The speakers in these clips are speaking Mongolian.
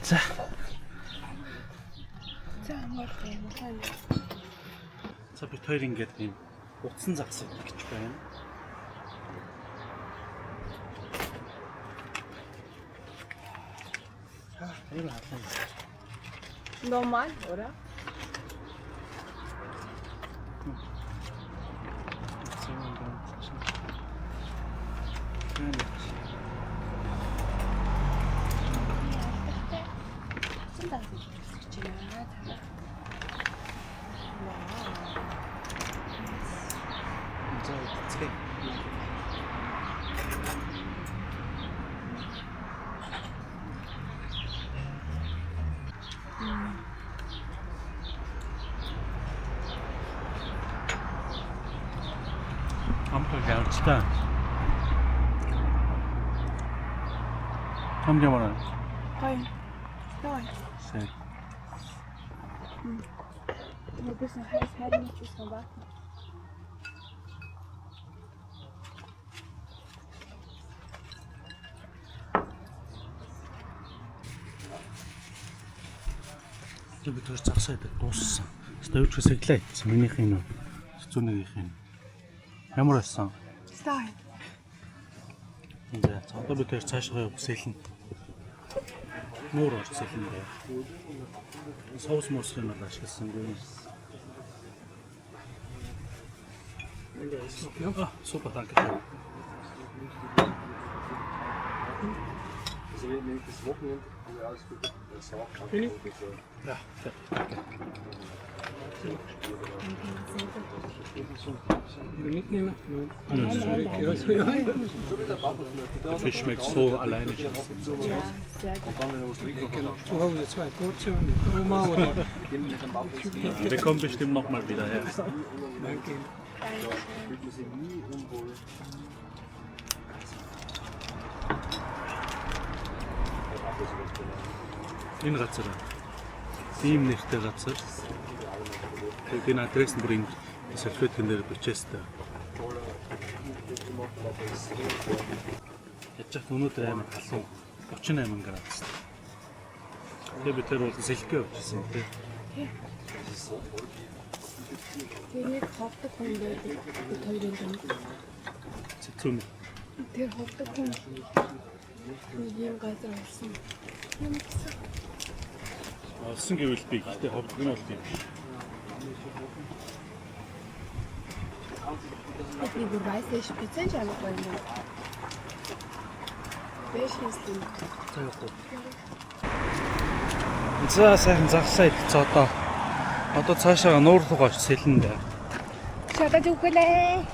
За. За бид хоёр ингээд юм утсан загсах гэж байна. Normal, oder? Ампыл явцтай. Хамжамаа. Гоё. Гоё. Сэй. Мэдээсэн хайр мэдээсэн ба. Бид хоёр загсаад дууссан. Стойчс эглээ. Минийх нь зүүнийх нь. Ямар байсан? Стай. За одоо бид хоёр цаашгаа явсэлнэ. Муур орцолно бай. Соус мосрын бол ашигласангүй. Супер danke. Ja, Fisch schmeckt so alleine schon. Ja, sehr gut. Zu Hause 2 Portionen mit Oma oder? Wir kommen bestimmt noch mal wieder her. Danke. Энэ газар. Ийм нэртэй газар. Тэгээд энэ адрес нь бүр энэ салфеткэн дээр бичээстэй. Ячаа өнөөдөр амар халуун 38 градус. Тэгээд бид тэр бол сэлгээ авчихсан тийм. Тэгээд ховдог хүн байдаг. Бид хоёрын дунд. Цэцүүн. Тэр ховдог хүн ийм газар олсон. Юм гэсэн. Олсон гэвэл би гэхдээ ховдог нь бол тийм. Ich liebe weiße Spitzenschale bei mir. Welches denn? За сайхан загсаа идчихээ одоо. Одоо цаашаа нуурлах очиж сэлнэ дээ. Шатаж өгөөлээ.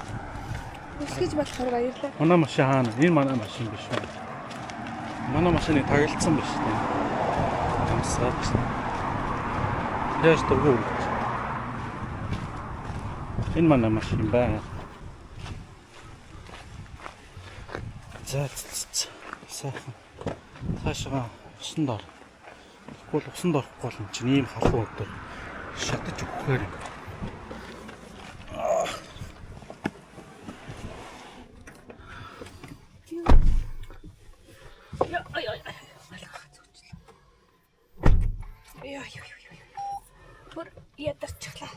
Өсгөж болохоор баярлалаа. Манай машин хаана? Энэ манай машин биш үү? Манай машиныг тагалцсан биш үү? Амсаач. Яаж дургүй. Энэ манай машин байна. За сайхан. Цаашаа усан дор. Тэгвэл усан дорхгүй бол энэ чинь ийм халуун өдөр шатаж өгөхээр юм. Бүр ядарчлаа.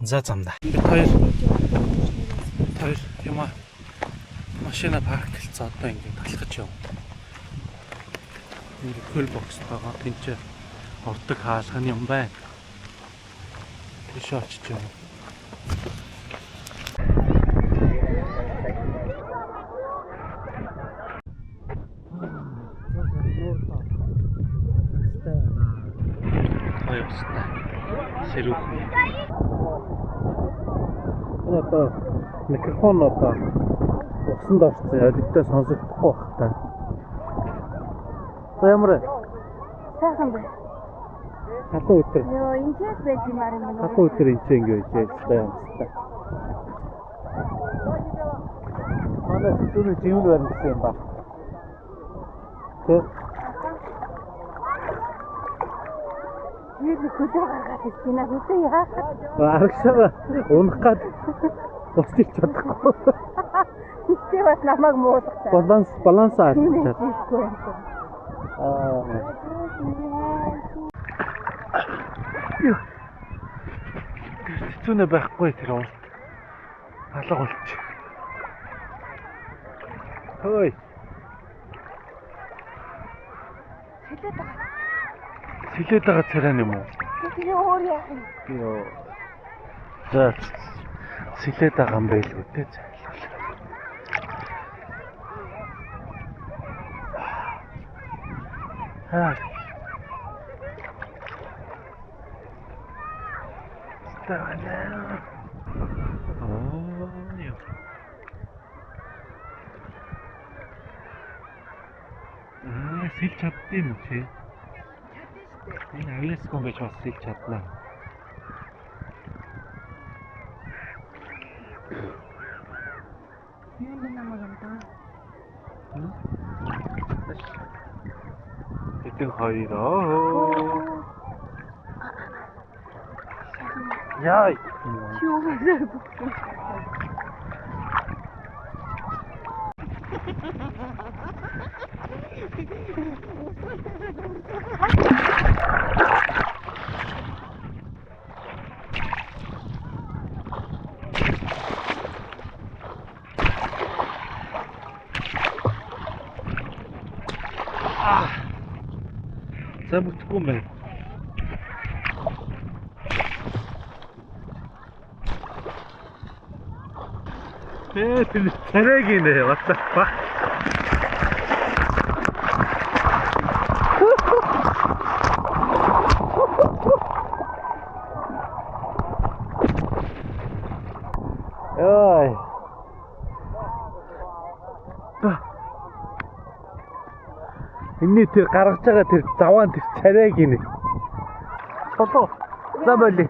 За замда. Бид хоёр яма машина парклцаа одоо ингээд талхаж яв. Ингээд кул бокс байгаа тэнцээ ордог хаалган юм байна. Тийш очиж яв. Сэрүүх. Одоо микрофон одоо усанд орсон ялгтай сонсогдохгүй байх та. За ямар вэ? Сайхан бай. Халуун өдөр. Йоо, инчээс байж юмар юм. Халуун өдөр энэ ч ингэ байж байгаа юм байна. Манай зүрх живүүл барьсан юм ба. Тэг. Нэг хөдөө гаргаад ирсэн аа хөдөө яа. Арагшаа унах гад устчих чадахгүй. Тэгтээ бас намайг муулах та. Баланс Түүнээс алдчихад. хийхгүй байсан. Хэцүүнэ байхгүй тэр урт. Алга болчих. Хөөе. Сэлээд байгаа царай юм уу? Тэгээ өөр яах юм? Йоо. За. Сэлээд байгаа юм байлгүй те. Аа. Стана. Ёо. Сэлж чаддсан юм чи? Энэ авлескон гэж бас сэлж чадлаа. Юу намайг юм даа? Эдэн хоёроо. Яй. Чи угаасаа бүгд. За бүтггүй юм байна. Тэр царайг нэ what the fuck. Ой. Энийний тэр гаргаж байгаа тэр заваан тэр царайг нэ. Болоо. За болий.